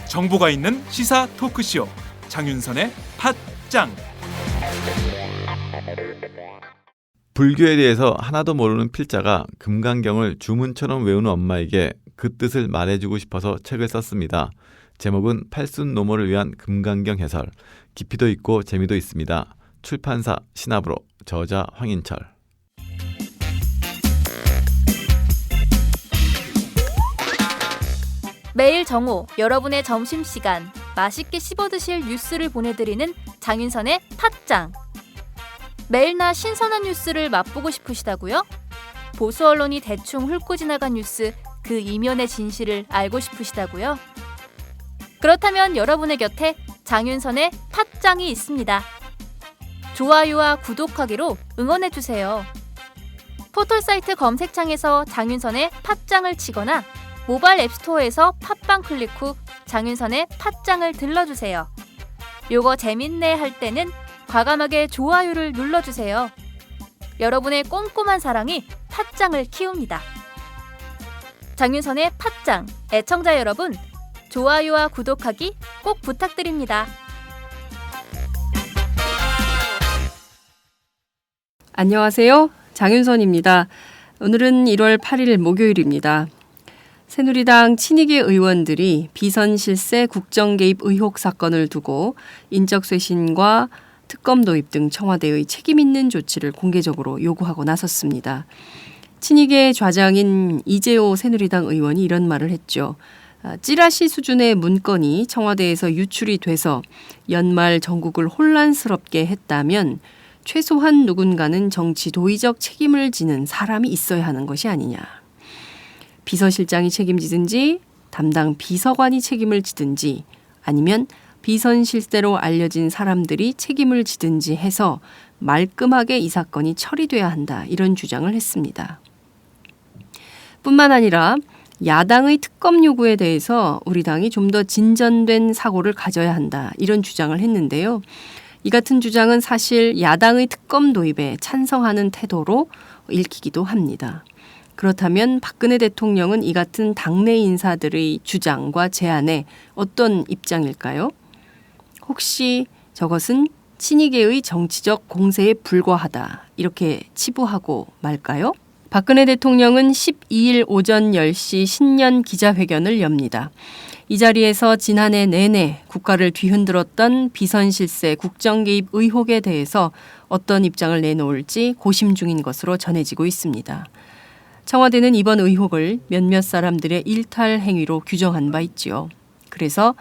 정보가 있는 시사 토크쇼 장윤선의 팟짱. 불교에 대해서 하나도 모르는 필자가 금강경을 주문처럼 외우는 엄마에게 그 뜻을 말해주고 싶어서 책을 썼습니다. 제목은 팔순노모를 위한 금강경 해설. 깊이도 있고 재미도 있습니다. 출판사 신압으로, 저자 황인철. 매일 정오, 여러분의 점심시간 맛있게 씹어드실 뉴스를 보내드리는 장윤선의 팟짱. 매일나 신선한 뉴스를 맛보고 싶으시다고요? 보수 언론이 대충 훑고 지나간 뉴스, 그 이면의 진실을 알고 싶으시다고요? 그렇다면 여러분의 곁에 장윤선의 팟짱이 있습니다. 좋아요와 구독하기로 응원해주세요. 포털사이트 검색창에서 장윤선의 팟짱을 치거나 모바일 앱스토어에서 팟빵 클릭 후 장윤선의 팟짱을 들러주세요. 요거 재밌네 할 때는 과감하게 좋아요를 눌러주세요. 여러분의 꼼꼼한 사랑이 팟짱을 키웁니다. 장윤선의 팟짱, 애청자 여러분, 좋아요와 구독하기 꼭 부탁드립니다. 안녕하세요. 장윤선입니다. 오늘은 1월 8일 목요일입니다. 새누리당 친이계 의원들이 비선 실세 국정 개입 의혹 사건을 두고 인적 쇄신과 특검 도입 등 청와대의 책임 있는 조치를 공개적으로 요구하고 나섰습니다. 친이계 좌장인 이재호 새누리당 의원이 이런 말을 했죠. 찌라시 수준의 문건이 청와대에서 유출이 돼서 연말 전국을 혼란스럽게 했다면 최소한 누군가는 정치 도의적 책임을 지는 사람이 있어야 하는 것이 아니냐. 비서실장이 책임지든지 담당 비서관이 책임을 지든지 아니면 비선 실세로 알려진 사람들이 책임을 지든지 해서 말끔하게 이 사건이 처리돼야 한다. 이런 주장을 했습니다. 뿐만 아니라 야당의 특검 요구에 대해서 우리 당이 좀 더 진전된 사고를 가져야 한다. 이런 주장을 했는데요. 이 같은 주장은 사실 야당의 특검 도입에 찬성하는 태도로 읽히기도 합니다. 그렇다면 박근혜 대통령은 이 같은 당내 인사들의 주장과 제안에 어떤 입장일까요? 혹시 저것은 친이계의 정치적 공세에 불과하다 이렇게 치부하고 말까요? 박근혜 대통령은 12일 오전 10시 신년 기자회견을 엽니다. 이 자리에서 지난해 내내 국가를 뒤흔들었던 비선실세 국정개입 의혹에 대해서 어떤 입장을 내놓을지 고심 중인 것으로 전해지고 있습니다. 청와대는 이번 의혹을 몇몇 사람들의 일탈 행위로 규정한 바 있지요. 그래서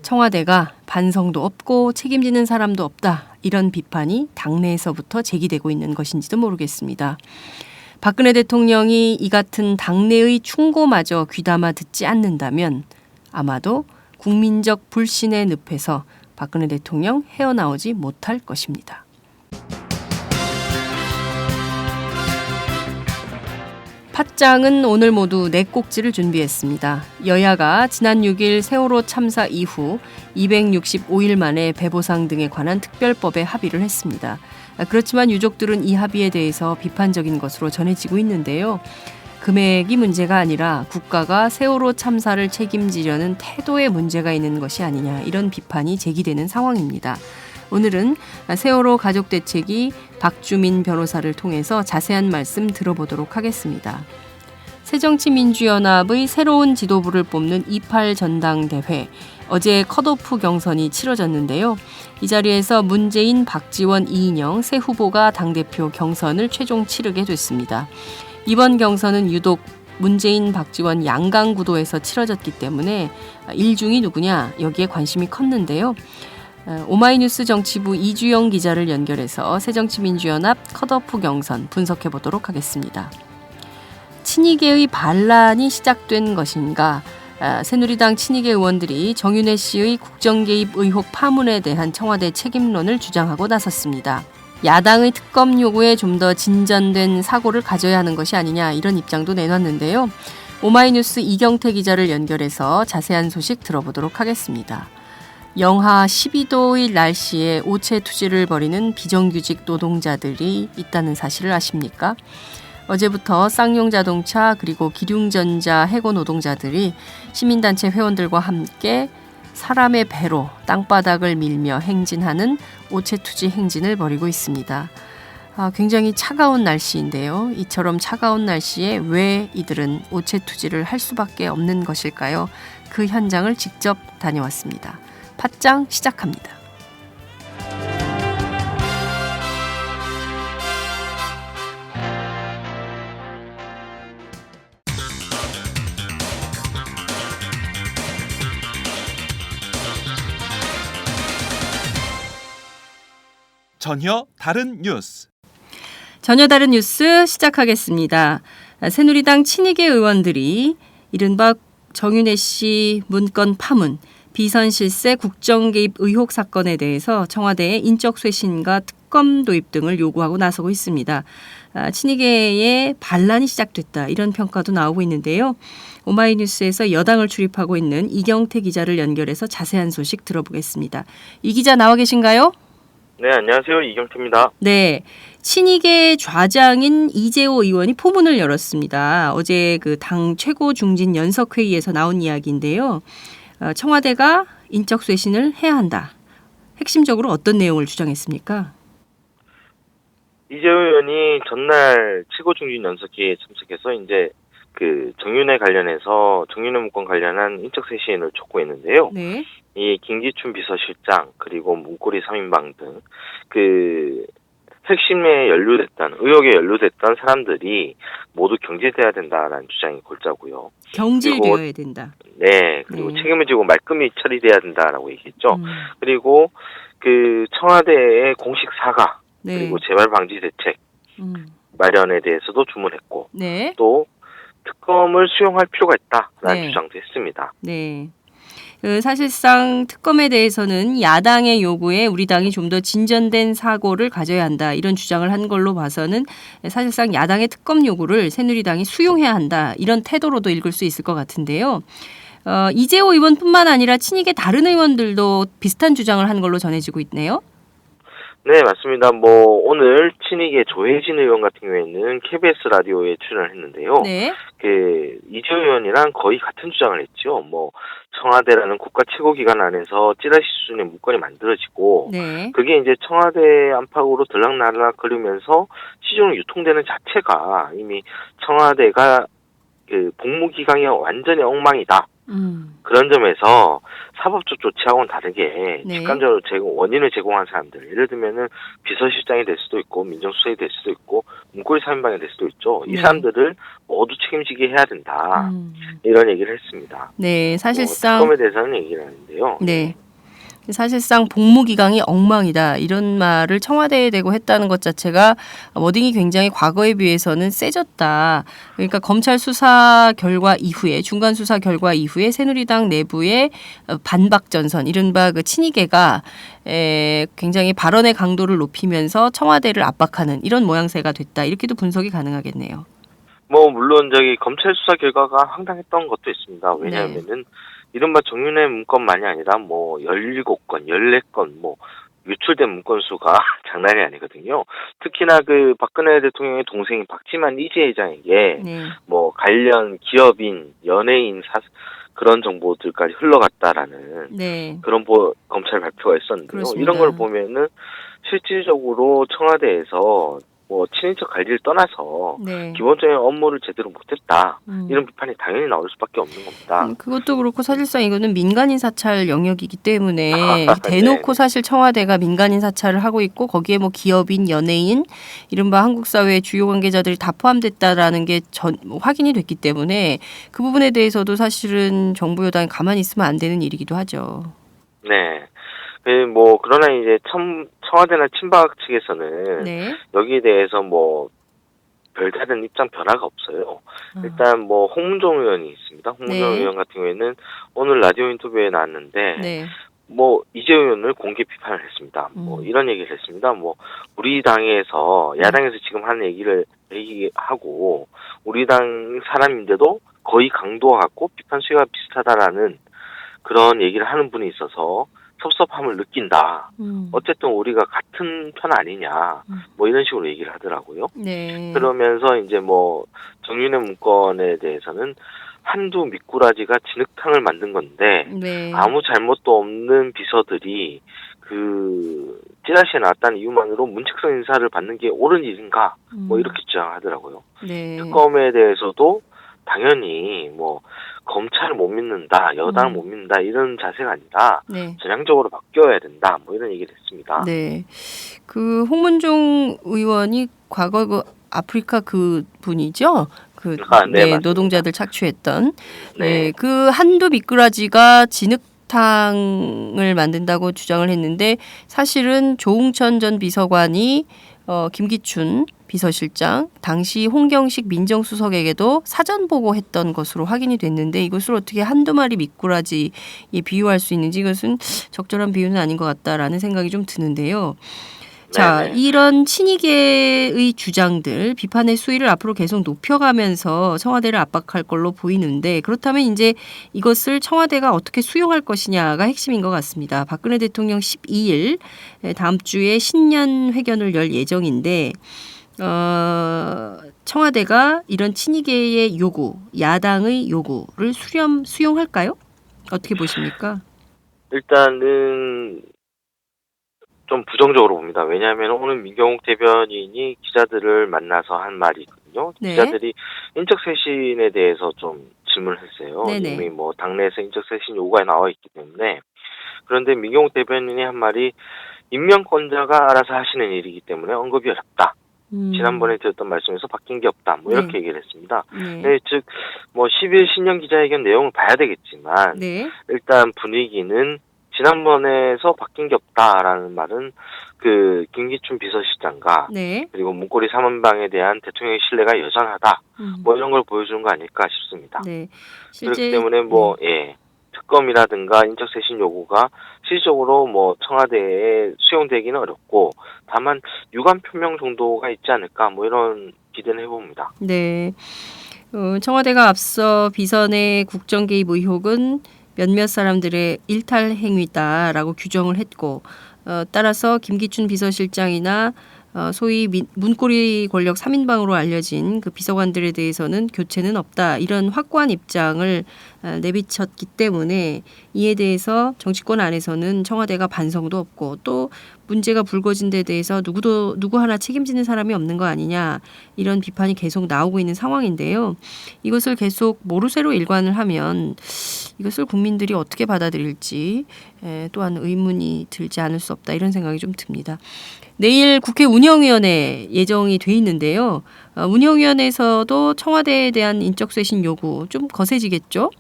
청와대가 반성도 없고 책임지는 사람도 없다. 이런 비판이 당내에서부터 제기되고 있는 것인지도 모르겠습니다. 박근혜 대통령이 이 같은 당내의 충고마저 귀담아 듣지 않는다면 아마도 국민적 불신의 늪에서 박근혜 대통령 헤어나오지 못할 것입니다. 팟짱은 오늘 모두 4꼭지를 준비했습니다. 여야가 지난 6일 세월호 참사 이후 265일 만에 배보상 등에 관한 특별법에 합의를 했습니다. 그렇지만 유족들은 이 합의에 대해서 비판적인 것으로 전해지고 있는데요. 금액이 문제가 아니라 국가가 세월호 참사를 책임지려는 태도에 문제가 있는 것이 아니냐 이런 비판이 제기되는 상황입니다. 오늘은 세월호 가족대책위 박주민 변호사를 통해서 자세한 말씀 들어보도록 하겠습니다. 새정치민주연합의 새로운 지도부를 뽑는 28 전당대회, 어제 컷오프 경선이 치러졌는데요. 이 자리에서 문재인, 박지원, 이인영 새 후보가 당대표 경선을 최종 치르게 됐습니다. 이번 경선은 유독 문재인, 박지원 양강 구도에서 치러졌기 때문에 일중이 누구냐 여기에 관심이 컸는데요. 오마이뉴스 정치부 이주영 기자를 연결해서 새정치민주연합 컷오프 경선 분석해 보도록 하겠습니다. 친이계의 반란이 시작된 것인가? 새누리당 친이계 의원들이 정윤회 씨의 국정개입 의혹 파문에 대한 청와대 책임론을 주장하고 나섰습니다. 야당의 특검 요구에 좀 더 진전된 사고를 가져야 하는 것이 아니냐 이런 입장도 내놨는데요. 오마이뉴스 이경태 기자를 연결해서 자세한 소식 들어보도록 하겠습니다. 영하 12도의 날씨에 오체 투지를 벌이는 비정규직 노동자들이 있다는 사실을 아십니까? 어제부터 쌍용자동차 그리고 기륭전자 해고 노동자들이 시민단체 회원들과 함께 사람의 배로 땅바닥을 밀며 행진하는 오체투지 행진을 벌이고 있습니다. 굉장히 차가운 날씨인데요. 이처럼 차가운 날씨에 왜 이들은 오체투지를 할 수밖에 없는 것일까요? 그 현장을 직접 다녀왔습니다. 팟짱 시작합니다. 전혀 다른 뉴스. 전혀 다른 뉴스 시작하겠습니다. 새누리당 친이계 의원들이 이른바 정윤회 씨 문건 파문, 비선 실세 국정 개입 의혹 사건에 대해서 청와대에 인적 쇄신과 특검 도입 등을 요구하고 나서고 있습니다. 친이계의 반란이 시작됐다 이런 평가도 나오고 있는데요. 오마이뉴스에서 여당을 출입하고 있는 이경태 기자를 연결해서 자세한 소식 들어보겠습니다. 이 기자 나와 계신가요? 네, 안녕하세요. 이경태입니다. 네. 친이계 좌장인 이재호 의원이 포문을 열었습니다. 어제 그 당 최고 중진 연석회의에서 나온 이야기인데요. 청와대가 인적 쇄신을 해야 한다. 핵심적으로 어떤 내용을 주장했습니까? 이재호 의원이 전날 최고 중진 연석회의에 참석해서 이제 그 정윤회 관련해서 정윤회 문건 관련한 인적 쇄신을 촉구했는데요. 네. 이 김기춘 비서실장 그리고 문고리 3인방 등 그 핵심에 연루됐던 의혹에 연루됐던 사람들이 모두 경질돼야 된다라는 주장이 골자고요. 경질되어야 된다. 네, 그리고 네. 책임을 지고 말끔히 처리돼야 된다라고 얘기했죠. 그리고 그 청와대의 공식 사과 네. 그리고 재발 방지 대책 마련에 대해서도 주문했고 네. 또 특검을 수용할 필요가 있다라는 네. 주장도 했습니다. 네. 사실상 특검에 대해서는 야당의 요구에 우리 당이 좀 더 진전된 사고를 가져야 한다. 이런 주장을 한 걸로 봐서는 사실상 야당의 특검 요구를 새누리당이 수용해야 한다. 이런 태도로도 읽을 수 있을 것 같은데요. 이재호 의원뿐만 아니라 친이계 다른 의원들도 비슷한 주장을 한 걸로 전해지고 있네요. 네, 맞습니다. 오늘 친이계 조혜진 의원 같은 경우에는 KBS 라디오에 출연을 했는데요. 네. 그 이재호 의원이랑 거의 같은 주장을 했죠. 청와대라는 국가 최고기관 안에서 찌라시 수준의 문건이 만들어지고 네. 그게 이제 청와대 안팎으로 들락날락 거리면서 시중으로 유통되는 자체가 이미 청와대가 그 복무기강이 완전히 엉망이다. 그런 점에서 사법적 조치하고는 다르게 네. 직간접으로 원인을 제공한 사람들, 예를 들면은 비서실장이 될 수도 있고 민정수석이 될 수도 있고 문고리 3인방이 될 수도 있죠. 이 네. 사람들을 모두 책임지게 해야 된다. 이런 얘기를 했습니다. 네, 사실상 특검에 대해서는 얘기를 하는데요. 네. 사실상 복무기강이 엉망이다. 이런 말을 청와대에 대고 했다는 것 자체가 워딩이 굉장히 과거에 비해서는 세졌다. 그러니까 검찰 수사 결과 이후에 중간 수사 결과 이후에 새누리당 내부의 반박 전선 이른바 그 친이계가 굉장히 발언의 강도를 높이면서 청와대를 압박하는 이런 모양새가 됐다. 이렇게도 분석이 가능하겠네요. 물론 검찰 수사 결과가 황당했던 것도 있습니다. 왜냐하면은 이른바 정윤회 문건만이 아니라 17건, 14건 유출된 문건 수가 장난이 아니거든요. 특히나 그 박근혜 대통령의 동생인 박지만 이재 회장에게 네. 관련 기업인, 연예인 그런 정보들까지 흘러갔다라는 네. 그런 검찰 발표가 있었는데요. 그렇습니다. 이런 걸 보면은 실질적으로 청와대에서 친인척 관리를 떠나서 네. 기본적인 업무를 제대로 못했다. 이런 비판이 당연히 나올 수밖에 없는 겁니다. 그것도 그렇고 사실상 이거는 민간인 사찰 영역이기 때문에 대놓고 네. 사실 청와대가 민간인 사찰을 하고 있고 거기에 기업인, 연예인, 이른바 한국 사회의 주요 관계자들이 다 포함됐다라는 게 확인이 됐기 때문에 그 부분에 대해서도 사실은 정부 여당이 가만히 있으면 안 되는 일이기도 하죠. 네. 그러나 이제 청와대나 친박 측에서는 네. 여기에 대해서 별다른 입장 변화가 없어요. 일단 홍문종 의원이 있습니다. 홍문종 네. 의원 같은 경우에는 오늘 라디오 인터뷰에 나왔는데 네. 이재호 의원을 공개 비판을 했습니다. 이런 얘기를 했습니다. 우리 당에서 야당에서 지금 하는 얘기하고 우리 당 사람인데도 거의 강도가 같고 비판 수위가 비슷하다라는 그런 얘기를 하는 분이 있어서 섭섭함을 느낀다. 어쨌든 우리가 같은 편 아니냐. 뭐 이런 식으로 얘기를 하더라고요. 네. 그러면서 이제 뭐 정윤회 문건에 대해서는 한두 미꾸라지가 진흙탕을 만든 건데 네. 아무 잘못도 없는 비서들이 그 찌라시에 나왔다는 이유만으로 문책성 인사를 받는 게 옳은 일인가? 뭐 이렇게 주장하더라고요. 네. 특검에 대해서도 당연히 뭐 검찰을 못 믿는다, 여당을 못 믿는다 이런 자세가 아니라 네. 전향적으로 바뀌어야 된다. 뭐 이런 얘기를 했습니다. 네. 그 홍문종 의원이 과거 그 아프리카 그 분이죠. 그 네, 네, 노동자들 착취했던 네. 그 한두 미꾸라지가 진흙탕을 만든다고 주장을 했는데 사실은 조웅천 전 비서관이 김기춘 비서실장 당시 홍경식 민정수석에게도 사전 보고했던 것으로 확인이 됐는데 이것을 어떻게 한두 마리 미꾸라지에 비유할 수 있는지 이것은 적절한 비유는 아닌 것 같다라는 생각이 좀 드는데요. 자, 네네. 이런 친이계의 주장들, 비판의 수위를 앞으로 계속 높여가면서 청와대를 압박할 걸로 보이는데 그렇다면 이제 이것을 청와대가 어떻게 수용할 것이냐가 핵심인 것 같습니다. 박근혜 대통령 12일 다음 주에 신년 회견을 열 예정인데 청와대가 이런 친이계의 요구, 야당의 요구를 수용할까요? 어떻게 보십니까? 일단은 좀 부정적으로 봅니다. 왜냐하면 오늘 민경욱 대변인이 기자들을 만나서 한 말이거든요. 네. 기자들이 인적쇄신에 대해서 좀 질문을 했어요. 네네. 이미 뭐 당내에서 인적쇄신 요구가 나와 있기 때문에. 그런데 민경욱 대변인이 한 말이 임명권자가 알아서 하시는 일이기 때문에 언급이 어렵다. 지난번에 드렸던 말씀에서 바뀐 게 없다. 뭐 이렇게 네. 얘기를 했습니다. 네. 네, 즉 뭐 10일 신년 기자회견 내용을 봐야 되겠지만 네. 일단 분위기는 지난번에서 바뀐 게 없다라는 말은 그 김기춘 비서실장과 네. 그리고 문고리 3원방에 대한 대통령의 신뢰가 여전하다. 뭐 이런 걸 보여주는 거 아닐까 싶습니다. 네. 그렇기 때문에 뭐 특검이라든가 인적쇄신 요구가 실질적으로 뭐 청와대에 수용되기는 어렵고 다만 유감 표명 정도가 있지 않을까 뭐 이런 기대는 해봅니다. 네. 청와대가 앞서 비선의 국정 개입 의혹은 몇몇 사람들의 일탈 행위다라고 규정을 했고 따라서 김기춘 비서실장이나 소위 문고리 권력 3인방으로 알려진 그 비서관들에 대해서는 교체는 없다. 이런 확고한 입장을 내비쳤기 때문에 이에 대해서 정치권 안에서는 청와대가 반성도 없고 또 문제가 불거진 데 대해서 누구 하나 책임지는 사람이 없는 거 아니냐 이런 비판이 계속 나오고 있는 상황인데요. 이것을 계속 모르쇠로 일관을 하면 이것을 국민들이 어떻게 받아들일지 또한 의문이 들지 않을 수 없다 이런 생각이 좀 듭니다. 내일 국회 운영위원회 예정이 돼 있는데요. 운영위원회에서도 청와대에 대한 인적쇄신 요구 좀 거세지겠죠?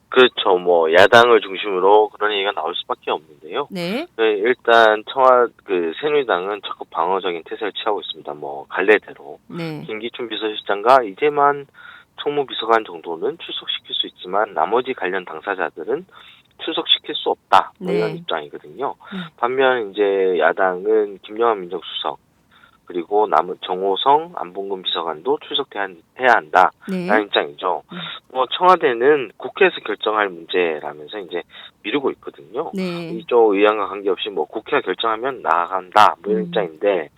그렇죠. 뭐 야당을 중심으로 그런 얘기가 나올 수밖에 없는데요. 네. 일단 새누리당은 적극 방어적인 태세를 취하고 있습니다. 뭐 갈래대로 네. 김기춘 비서실장과 이재만 총무비서관 정도는 출석시킬 수 있지만 나머지 관련 당사자들은 출석시킬 수 없다. 뭐 이런 입장이거든요. 반면 이제 야당은 김영환 민정수석 그리고 남은 정호성 안봉근 비서관도 출석해야 한다. 라는 입장이죠. 뭐 청와대는 국회에서 결정할 문제라면서 이제 미루고 있거든요. 네. 이쪽 의안과 관계없이 뭐 국회가 결정하면 나아간다. 뭐 이런 입장인데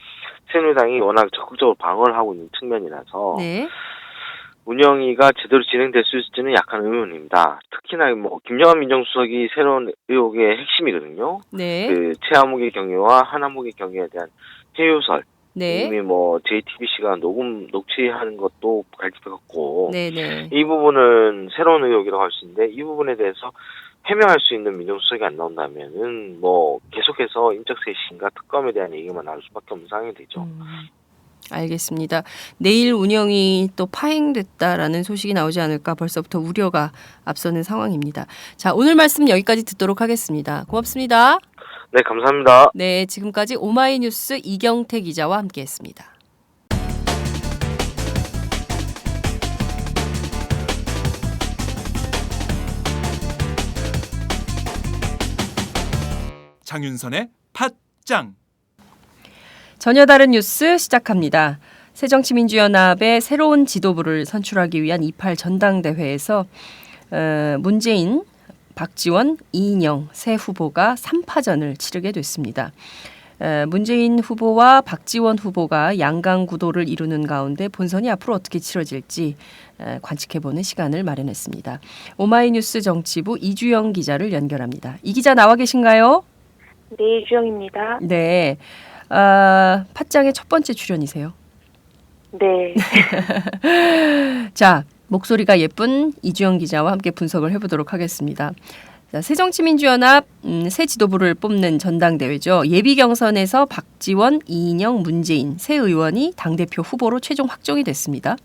새누리당이 워낙 적극적으로 방어를 하고 있는 측면이라서 네. 운영위가 제대로 진행될 수 있을지는 약간 의문입니다. 특히나 뭐 김영환 민정수석이 새로운 의혹의 핵심이거든요. 네. 그 최하목의 경위와 하나목의 경위에 대한 해유설. 네. 이미 뭐 JTBC가 녹취하는 것도 밝혀졌고 네. 이 부분은 새로운 의혹이라고 할 수 있는데 이 부분에 대해서 해명할 수 있는 민정수석이 안 나온다면은 뭐 계속해서 인적쇄신과 특검에 대한 얘기만 나올 수밖에 없는 상황이 되죠. 알겠습니다. 내일 운영이 또 파행됐다라는 소식이 나오지 않을까 벌써부터 우려가 앞서는 상황입니다. 자, 오늘 말씀 여기까지 듣도록 하겠습니다. 고맙습니다. 네, 감사합니다. 네, 지금까지 오마이뉴스 이경태 기자와 함께했습니다. 장윤선의 팟짱. 전혀 다른 뉴스 시작합니다. 새정치민주연합의 새로운 지도부를 선출하기 위한 28 전당대회에서 문재인 박지원, 이인영 세 후보가 3파전을 치르게 됐습니다. 문재인 후보와 박지원 후보가 양강 구도를 이루는 가운데 본선이 앞으로 어떻게 치러질지 관측해보는 시간을 마련했습니다. 오마이뉴스 정치부 이주영 기자를 연결합니다. 이 기자 나와 계신가요? 네, 이주영입니다. 네. 팟짱의 첫 번째 출연이세요. 네. 자, 목소리가 예쁜 이주영 기자와 함께 분석을 해보도록 하겠습니다. 자, 새정치민주연합 새 지도부를 뽑는 전당대회죠. 예비 경선에서 박지원, 이인영, 문재인 새 의원이 당대표 후보로 최종 확정이 됐습니다.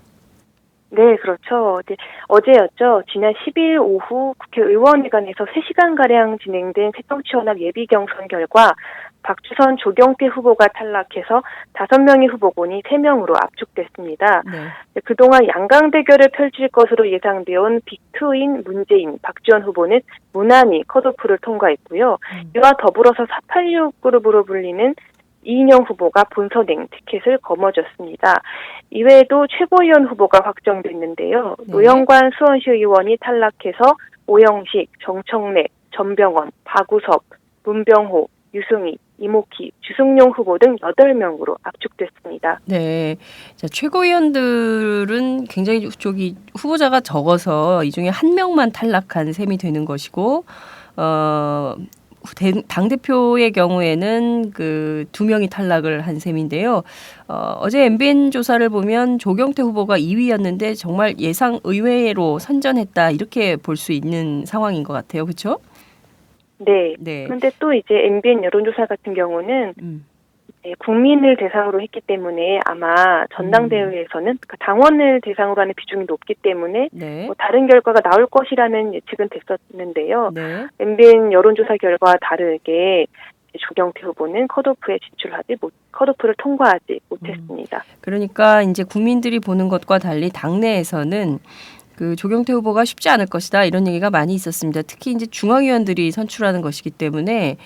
네, 그렇죠. 어제였죠. 지난 10일 오후 국회의원회관에서 3시간가량 진행된 새정치연합 예비 경선 결과 박주선, 조경태 후보가 탈락해서 5명의 후보군이 3명으로 압축됐습니다. 네. 그동안 양강 대결을 펼칠 것으로 예상되온 빅2인 문재인, 박지원 후보는 무난히 컷오프를 통과했고요. 이와 더불어서 486 그룹으로 불리는 이인영 후보가 본선행 티켓을 거머쥐었습니다. 이외에도 최고위원 후보가 확정됐는데요. 네. 노영관 수원시 의원이 탈락해서 오영식, 정청래, 전병헌, 박우섭, 문병호, 유승희, 이모키, 주승용 후보 등 8명으로 압축됐습니다. 네. 자, 최고위원들은 굉장히 후보자가 적어서 이 중에 한 명만 탈락한 셈이 되는 것이고, 당대표의 경우에는 그 2명이 탈락을 한 셈인데요. 어제 MBN 조사를 보면 조경태 후보가 2위였는데 정말 예상 의외로 선전했다 이렇게 볼 수 있는 상황인 것 같아요. 그렇죠? 네. 네. 그런데 또 이제 MBN 여론조사 같은 경우는 국민을 대상으로 했기 때문에 아마 전당대회에서는 그러니까 당원을 대상으로 하는 비중이 높기 때문에 네. 다른 결과가 나올 것이라는 예측은 됐었는데요. 네. MBN 여론조사 결과와 다르게 조경태 후보는 컷오프를 통과하지 못했습니다. 그러니까 이제 국민들이 보는 것과 달리 당내에서는 그 조경태 후보가 쉽지 않을 것이다 이런 얘기가 많이 있었습니다. 특히 이제 중앙위원들이 선출하는 것이기 때문에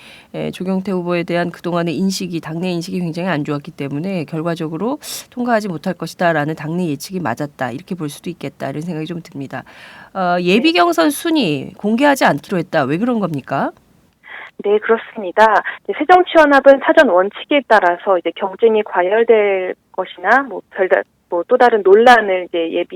조경태 후보에 대한 그동안의 인식이 당내 인식이 굉장히 안 좋았기 때문에 결과적으로 통과하지 못할 것이다라는 당내 예측이 맞았다 이렇게 볼 수도 있겠다 이런 생각이 좀 듭니다. 예비 경선 순위 공개하지 않기로 했다. 왜 그런 겁니까? 네, 그렇습니다. 새정치연합은 사전 원칙에 따라서 이제 경쟁이 과열될 것이나 또 다른 논란을 이제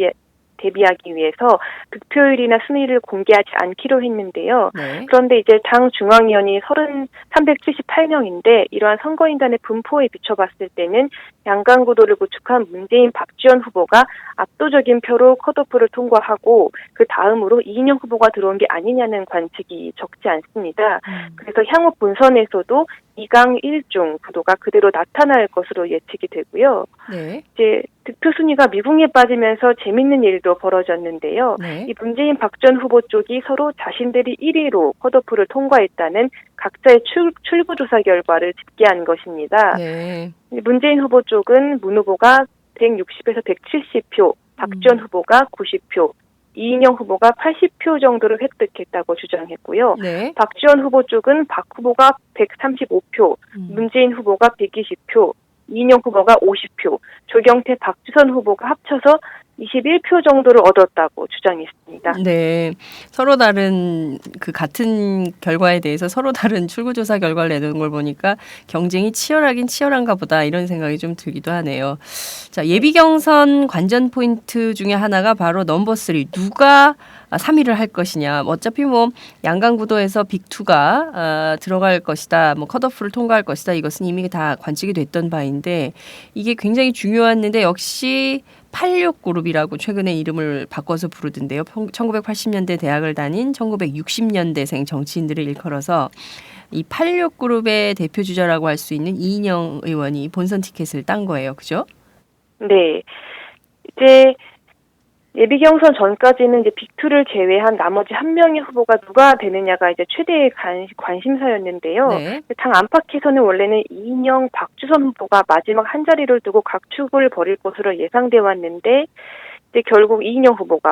대비하기 위해서 득표율이나 순위를 공개하지 않기로 했는데요. 네. 그런데 이제 당 중앙위원이 378명인데 이러한 선거인단의 분포에 비춰봤을 때는 양강구도를 구축한 문재인, 박지원 후보가 압도적인 표로 컷오프를 통과하고 그 다음으로 이인영 후보가 들어온 게 아니냐는 관측이 적지 않습니다. 그래서 향후 본선에서도 2강 1중 구도가 그대로 나타날 것으로 예측이 되고요. 네. 이제 득표 순위가 미궁에 빠지면서 재밌는 일도 벌어졌는데요. 네. 이 문재인, 박지원 후보 쪽이 서로 자신들이 1위로 컷오프를 통과했다는 각자의 출구조사 결과를 집계한 것입니다. 네. 문재인 후보 쪽은 문 후보가 160에서 170표, 박지원 후보가 90표, 이인영 후보가 80표 정도를 획득했다고 주장했고요. 네. 박지원 후보 쪽은 박 후보가 135표, 문재인 후보가 120표, 이인영 후보가 50표, 조경태, 박주선 후보가 합쳐서 21표 정도를 얻었다고 주장했습니다. 네. 서로 다른 같은 결과에 대해서 서로 다른 출구조사 결과를 내는 걸 보니까 경쟁이 치열하긴 치열한가 보다 이런 생각이 좀 들기도 하네요. 자, 예비 경선 관전 포인트 중에 하나가 바로 넘버 3. 누가 3위를 할 것이냐. 어차피 양강 구도에서 빅2가 들어갈 것이다. 컷오프를 통과할 것이다. 이것은 이미 다 관측이 됐던 바인데 이게 굉장히 중요했는데 역시 86그룹이라고 최근에 이름을 바꿔서 부르던데요. 1980년대 대학을 다닌 1960년대생 정치인들을 일컬어서 이 86그룹의 대표주자라고 할 수 있는 이인영 의원이 본선 티켓을 딴 거예요. 그죠? 네. 이제 예비 경선 전까지는 이제 빅2를 제외한 나머지 한 명의 후보가 누가 되느냐가 이제 최대의 관심사였는데요. 네. 당 안팎에서는 원래는 이인영, 박주선 후보가 마지막 한 자리를 두고 각축을 벌일 것으로 예상돼 왔는데 이제 결국 이인영 후보가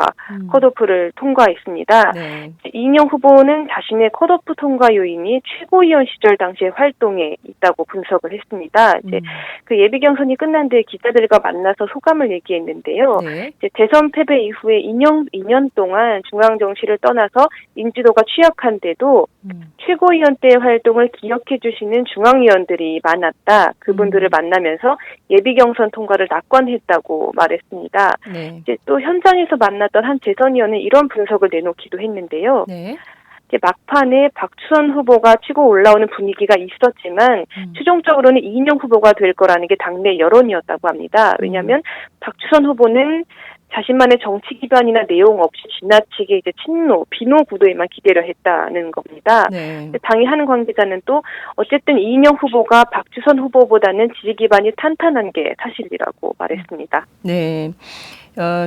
컷오프를 통과했습니다. 네. 이인영 후보는 자신의 컷오프 통과 요인이 최고위원 시절 당시의 활동에 있다고 분석을 했습니다. 이제 그 예비 경선이 끝난 뒤에 기자들과 만나서 소감을 얘기했는데요. 네. 이제 대선 패배 이후에 2년 동안 중앙 정치를 떠나서 인지도가 취약한데도 최고위원 때의 활동을 기억해 주시는 중앙위원들이 많았다. 그분들을 만나면서 예비 경선 통과를 낙관했다고 말했습니다. 네. 이제 또 현장에서 만났던 한 재선위원은 이런 분석을 내놓기도 했는데요. 네. 이제 막판에 박주선 후보가 치고 올라오는 분위기가 있었지만 최종적으로는 이인영 후보가 될 거라는 게 당내 여론이었다고 합니다. 왜냐하면 박주선 후보는 자신만의 정치 기반이나 내용 없이 지나치게 이제 친노, 비노 구도에만 기대를 했다는 겁니다. 네. 당의 한 관계자는 또 어쨌든 이인영 후보가 박주선 후보보다는 지지 기반이 탄탄한 게 사실이라고 말했습니다. 네.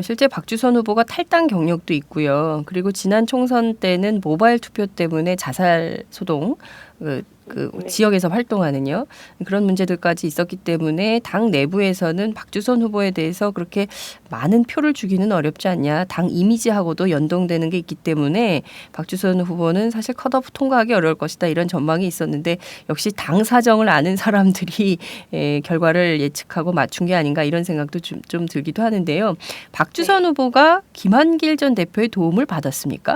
실제 박주선 후보가 탈당 경력도 있고요. 그리고 지난 총선 때는 모바일 투표 때문에 자살 소동, 네. 지역에서 활동하는요. 그런 문제들까지 있었기 때문에 당 내부에서는 박주선 후보에 대해서 그렇게 많은 표를 주기는 어렵지 않냐. 당 이미지하고도 연동되는 게 있기 때문에 박주선 후보는 사실 컷오프 통과하기 어려울 것이다. 이런 전망이 있었는데 역시 당 사정을 아는 사람들이 결과를 예측하고 맞춘 게 아닌가 이런 생각도 좀 들기도 하는데요. 박주선 후보가 김한길 전 대표의 도움을 받았습니까?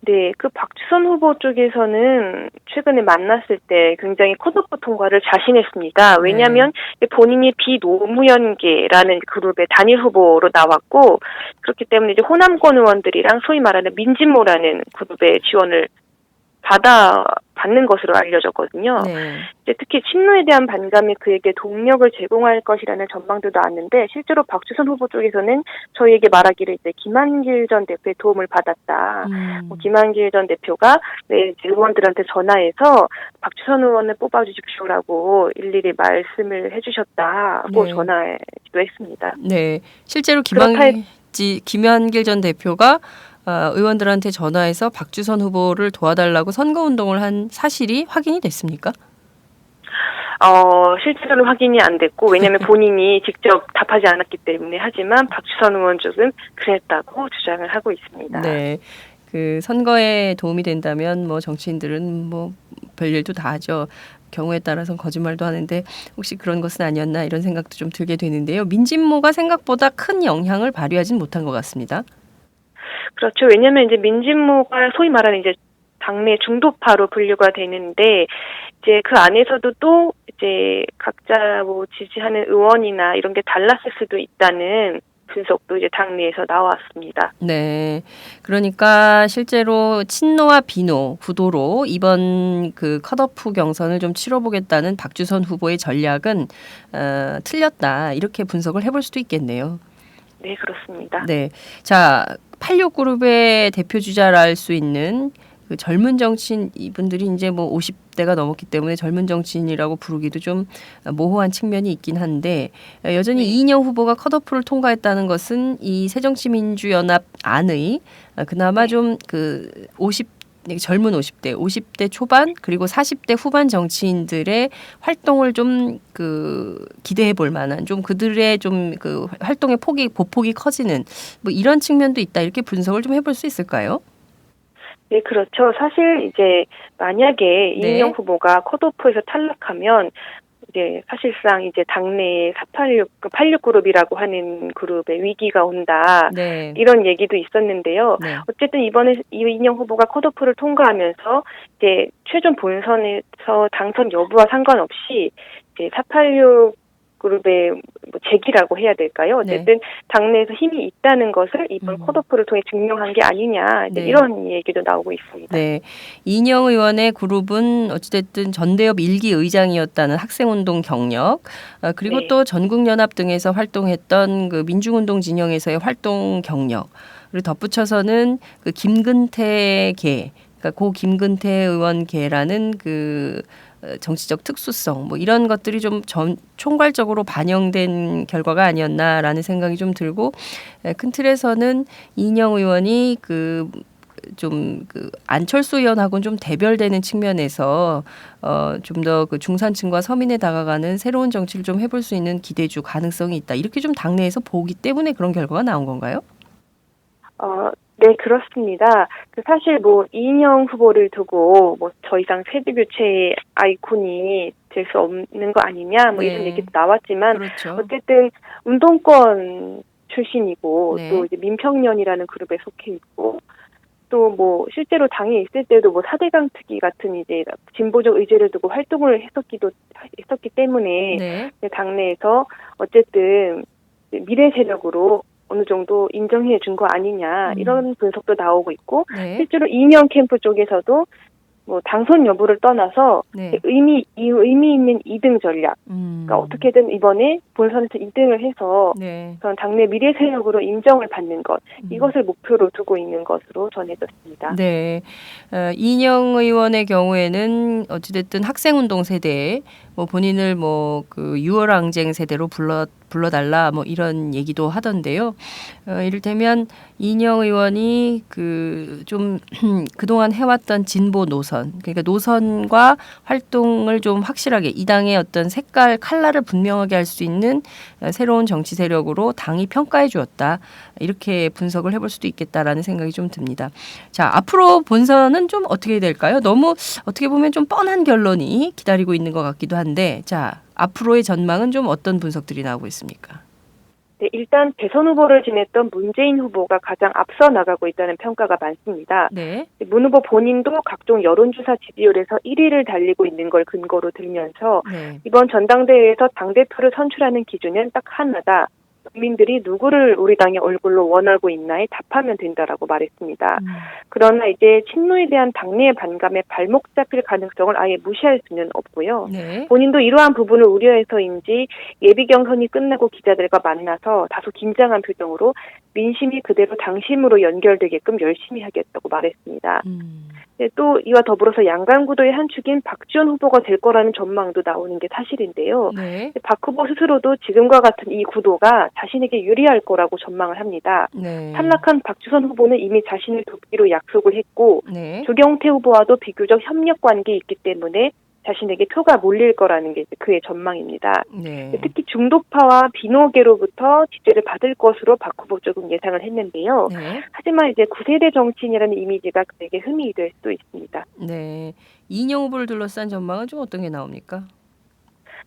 네, 그 박주선 후보 쪽에서는 최근에 만났을 때 굉장히 컷오프 통과를 자신했습니다. 왜냐하면 본인이 비노무현계라는 그룹의 단일 후보로 나왔고 그렇기 때문에 이제 호남권 의원들이랑 소위 말하는 민진모라는 그룹의 지원을 받는 것으로 알려졌거든요. 네. 이제 특히 친노에 대한 반감이 그에게 동력을 제공할 것이라는 전망도 나왔는데 실제로 박주선 후보 쪽에서는 저희에게 말하기를 이제 김한길 전 대표의 도움을 받았다. 김한길 전 대표가 의원들한테 전화해서 박주선 의원을 뽑아주십시오라고 일일이 말씀을 해주셨다고 전화기도 했습니다. 네, 실제로 김한길 전 대표가 의원들한테 전화해서 박주선 후보를 도와달라고 선거운동을 한 사실이 확인이 됐습니까? 실제로는 확인이 안 됐고 왜냐하면 본인이 직접 답하지 않았기 때문에 하지만 박주선 의원 쪽은 그랬다고 주장을 하고 있습니다. 네, 그 선거에 도움이 된다면 뭐 정치인들은 뭐 별일도 다 하죠. 경우에 따라서는 거짓말도 하는데 혹시 그런 것은 아니었나 이런 생각도 좀 들게 되는데요. 민진모가 생각보다 큰 영향을 발휘하진 못한 것 같습니다. 그렇죠. 왜냐하면 이제 민진모가 소위 말하는 이제 당내 중도파로 분류가 되는데 이제 그 안에서도 또 이제 각자 뭐 지지하는 의원이나 이런 게 달랐을 수도 있다는 분석도 이제 당내에서 나왔습니다. 네, 그러니까 실제로 친노와 비노 구도로 이번 그 컷오프 경선을 좀 치러보겠다는 박주선 후보의 전략은 틀렸다 이렇게 분석을 해볼 수도 있겠네요. 네, 그렇습니다. 네, 자 86그룹의 대표 주자라 할 수 있는 그 젊은 정치인 이분들이 이제 뭐 50대가 넘었기 때문에 젊은 정치인이라고 부르기도 좀 모호한 측면이 있긴 한데 여전히 이인영 후보가 컷오프를 통과했다는 것은 이 새정치민주연합 안의 그나마 좀 그 젊은 50대 초반 그리고 40대 후반 정치인들의 활동을 좀 그 기대해 볼 만한 좀 그들의 좀 그 활동의 보폭이 커지는 뭐 이런 측면도 있다 이렇게 분석을 좀 해볼 수 있을까요? 네, 그렇죠. 사실 이제 만약에 이인영 후보가 컷오프에서 탈락하면 이제 사실상 이제 당내에 86그룹이라고 하는 그룹의 위기가 온다. 네. 이런 얘기도 있었는데요. 네. 어쨌든 이번에 이인영 후보가 컷오프를 통과하면서 이제 최종 본선에서 당선 여부와 상관없이 이제 486 그룹의 뭐 재기라고 해야 될까요? 어쨌든 당내에서 힘이 있다는 것을 이번 컷오프를 통해 증명한 게 아니냐 이런 얘기도 나오고 있습니다. 네, 이인영 의원의 그룹은 어찌됐든 전대협 1기 의장이었다는 학생운동 경력 그리고 또 전국연합 등에서 활동했던 그 민중운동 진영에서의 활동 경력 그리고 덧붙여서는 그 김근태계 그러니까 고 김근태 의원계라는 그 정치적 특수성 뭐 이런 것들이 좀 총괄적으로 반영된 결과가 아니었나라는 생각이 좀 들고 큰 틀에서는 이인영 의원이 그 좀 그 안철수 의원하고는 좀 대별되는 측면에서 좀 더 그 중산층과 서민에 다가가는 새로운 정치를 좀 해볼 수 있는 기대주 가능성이 있다. 이렇게 좀 당내에서 보기 때문에 그런 결과가 나온 건가요? 네, 그렇습니다. 사실 이인영 후보를 두고 더 이상 세대 교체의 아이콘이 될 수 없는 거 아니냐 네. 이런 얘기도 나왔지만 그렇죠. 어쨌든 운동권 출신이고 네. 또 이제 민평련이라는 그룹에 속해 있고 또 실제로 당에 있을 때도 4대강 특위 같은 이제 진보적 의제를 두고 활동을 했었기 때문에 네. 당내에서 어쨌든 미래 세력으로 어느 정도 인정해 준 거 아니냐 이런 분석도 나오고 있고 네. 실제로 이인영 캠프 쪽에서도 당선 여부를 떠나서 네. 의미 있는 2등 전략 그러니까 어떻게든 이번에 본선에서 2등을 해서 네. 그런 당내 미래 세력으로 인정을 받는 것 이것을 목표로 두고 있는 것으로 전해졌습니다. 네. 이인영 의원의 경우에는 어찌됐든 학생운동 세대, 본인을 그 유월항쟁 세대로 불러달라 이런 얘기도 하던데요. 이를테면 이인영 의원이 좀 그동안 해왔던 진보 노선, 그러니까 노선과 활동을 좀 확실하게 이 당의 어떤 색깔, 컬러를 분명하게 할 수 있는 새로운 정치 세력으로 당이 평가해 주었다. 이렇게 분석을 해볼 수도 있겠다라는 생각이 좀 듭니다. 자, 앞으로 본선은 좀 어떻게 될까요? 너무 어떻게 보면 좀 뻔한 결론이 기다리고 있는 것 같기도 한데, 자, 앞으로의 전망은 좀 어떤 분석들이 나오고 있습니까? 네, 일단 대선 후보를 지냈던 문재인 후보가 가장 앞서 나가고 있다는 평가가 많습니다. 네. 문 후보 본인도 각종 여론조사 지지율에서 1위를 달리고 있는 걸 근거로 들면서 네. 이번 전당대회에서 당대표를 선출하는 기준은 딱 하나다. 국민들이 누구를 우리 당의 얼굴로 원하고 있나에 답하면 된다라고 말했습니다. 그러나 이제 친노에 대한 당내의 반감에 발목 잡힐 가능성을 아예 무시할 수는 없고요. 네. 본인도 이러한 부분을 우려해서인지 예비 경선이 끝나고 기자들과 만나서 다소 긴장한 표정으로 민심이 그대로 당심으로 연결되게끔 열심히 하겠다고 말했습니다. 네, 또 이와 더불어서 양강구도의 한 축인 박지원 후보가 될 거라는 전망도 나오는 게 사실인데요. 네. 박 후보 스스로도 지금과 같은 이 구도가 자신에게 유리할 거라고 전망을 합니다. 네. 탈락한 박주선 후보는 이미 자신을 돕기로 약속을 했고 네. 조경태 후보와도 비교적 협력 관계에 있기 때문에 자신에게 표가 몰릴 거라는 게 그의 전망입니다. 네. 특히 중도파와 비노계로부터 지지를 받을 것으로 박 후보 쪽은 예상을 했는데요. 네. 하지만 이제 9세대 정치인이라는 이미지가 그에게 흠이 될 수도 있습니다. 네. 이인영 후보를 둘러싼 전망은 좀 어떤 게 나옵니까?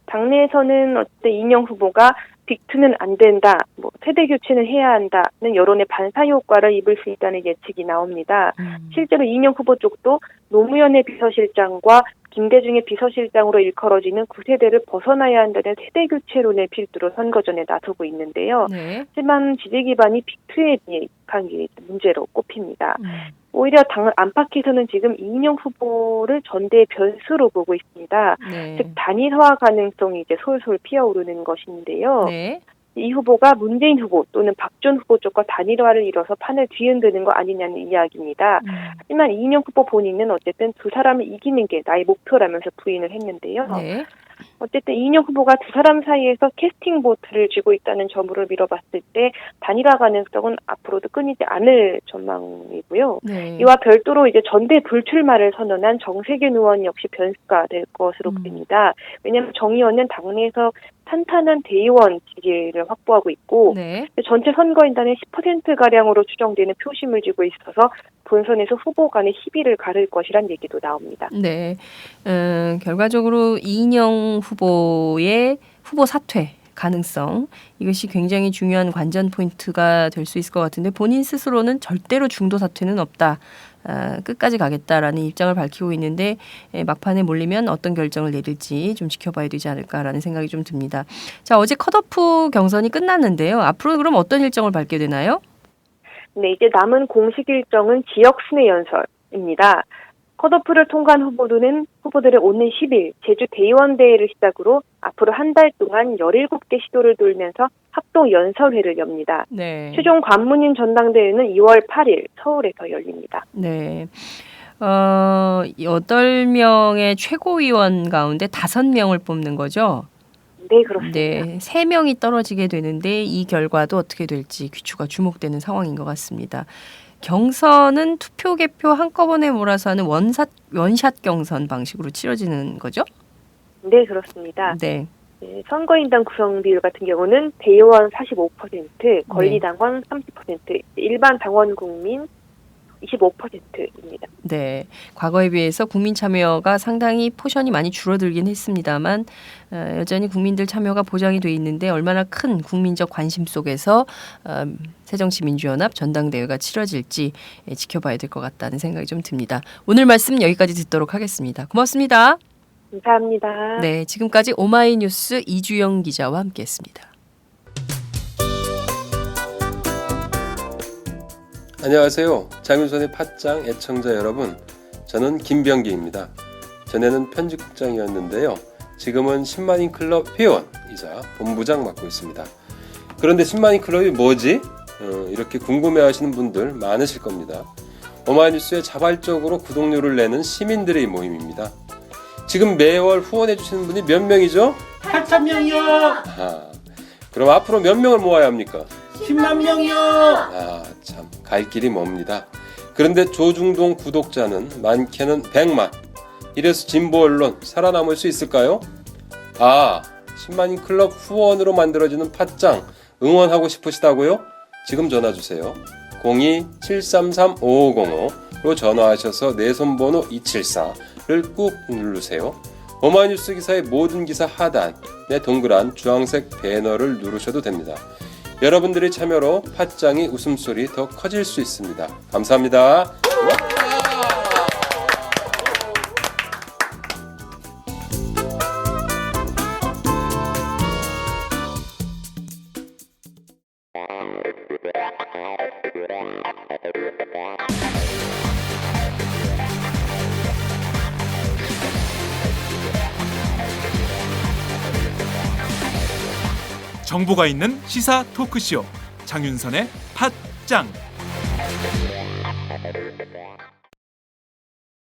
당내에서는 어쨌든 이인영 후보가 빅투는 안 된다, 세대 교체는 해야 한다는 여론의 반사 효과를 입을 수 있다는 예측이 나옵니다. 실제로 이인영 후보 쪽도 노무현의 비서실장과 김대중의 비서실장으로 일컬어지는 9세대를 벗어나야 한다는 세대 교체론을 필두로 선거 전에 나서고 있는데요. 네. 하지만 지지 기반이 빅투에 비해 약한 게 문제로 꼽힙니다. 오히려 당 안팎에서는 지금 이인영 후보를 전대의 변수로 보고 있습니다. 네. 즉 단일화 가능성이 이제 솔솔 피어오르는 것인데요. 네. 이 후보가 문재인 후보 또는 박지원 후보 쪽과 단일화를 이뤄서 판을 뒤흔드는 거 아니냐는 이야기입니다. 하지만 이인영 후보 본인은 어쨌든 두 사람을 이기는 게 나의 목표라면서 부인을 했는데요. 네. 어쨌든 이인영 후보가 두 사람 사이에서 캐스팅 보트를 쥐고 있다는 점으로 미뤄봤을 때 단일화 가능성은 앞으로도 끊이지 않을 전망이고요. 네. 이와 별도로 이제 전대 불출마를 선언한 정세균 의원 역시 변수가 될 것으로 보입니다. 왜냐하면 정 의원은 당내에서 탄탄한 대의원 지지를 확보하고 있고 네. 전체 선거인단의 10%가량으로 추정되는 표심을 쥐고 있어서 본선에서 후보 간의 희비를 가를 것이란 얘기도 나옵니다. 네. 결과적으로 이인영 후보의 후보 사퇴 가능성 이것이 굉장히 중요한 관전 포인트가 될 수 있을 것 같은데 본인 스스로는 절대로 중도 사퇴는 없다. 끝까지 가겠다라는 입장을 밝히고 있는데 막판에 몰리면 어떤 결정을 내릴지 좀 지켜봐야 되지 않을까라는 생각이 좀 듭니다. 자, 어제 컷오프 경선이 끝났는데요. 앞으로 그럼 어떤 일정을 밟게 되나요? 네, 이제 남은 공식 일정은 지역 순회 연설입니다. 컷오프를 통과한 후보들은 오는 10일 제주 대의원대회를 시작으로 앞으로 한 달 동안 17개 시도를 돌면서 합동 연설회를 엽니다. 네. 최종 관문인 전당대회는 2월 8일 서울에서 열립니다. 네. 8명의 최고위원 가운데 5명을 뽑는 거죠? 네, 그렇습니다. 네, 3명이 떨어지게 되는데 이 결과도 어떻게 될지 귀추가 주목되는 상황인 것 같습니다. 경선은 투표 개표 한꺼번에 몰아서 하는 원샷 경선 방식으로 치러지는 거죠? 네, 그렇습니다. 네. 네, 선거인단 구성 비율 같은 경우는 대의원 45%, 권리당원 30%, 일반 당원 국민 25%입니다. 네. 과거에 비해서 국민 참여가 상당히 포션이 많이 줄어들긴 했습니다만 여전히 국민들 참여가 보장이 돼 있는데 얼마나 큰 국민적 관심 속에서 새정치민주연합 전당대회가 치러질지 지켜봐야 될 것 같다는 생각이 좀 듭니다. 오늘 말씀 여기까지 듣도록 하겠습니다. 고맙습니다. 감사합니다. 네, 지금까지 오마이뉴스 이주영 기자와 함께했습니다. 안녕하세요. 장윤선의 팟짱 애청자 여러분. 저는 김병기입니다. 전에는 편집국장이었는데요. 지금은 10만인 클럽 회원이자 본부장 맡고 있습니다. 그런데 10만인 클럽이 뭐지? 이렇게 궁금해하시는 분들 많으실 겁니다. 오마이뉴스에 자발적으로 구독료를 내는 시민들의 모임입니다. 지금 매월 후원해주시는 분이 몇 명이죠? 8,000명이요. 그럼 앞으로 몇 명을 모아야 합니까? 10만 명이요. 참, 갈 길이 멉니다. 그런데 조중동 구독자는 많게는 100만. 이래서 진보 언론 살아남을 수 있을까요? 10만인 클럽 후원으로 만들어지는 팟짱 응원하고 싶으시다고요? 지금 전화주세요. 02-733-5505로 전화하셔서 내 손번호 274를 꾹 누르세요. 오마이뉴스 기사의 모든 기사 하단에 동그란 주황색 배너를 누르셔도 됩니다. 여러분들의 참여로 팟짱이 웃음소리 더 커질 수 있습니다. 감사합니다. 정보가 있는 시사 토크쇼 장윤선의 팟짱.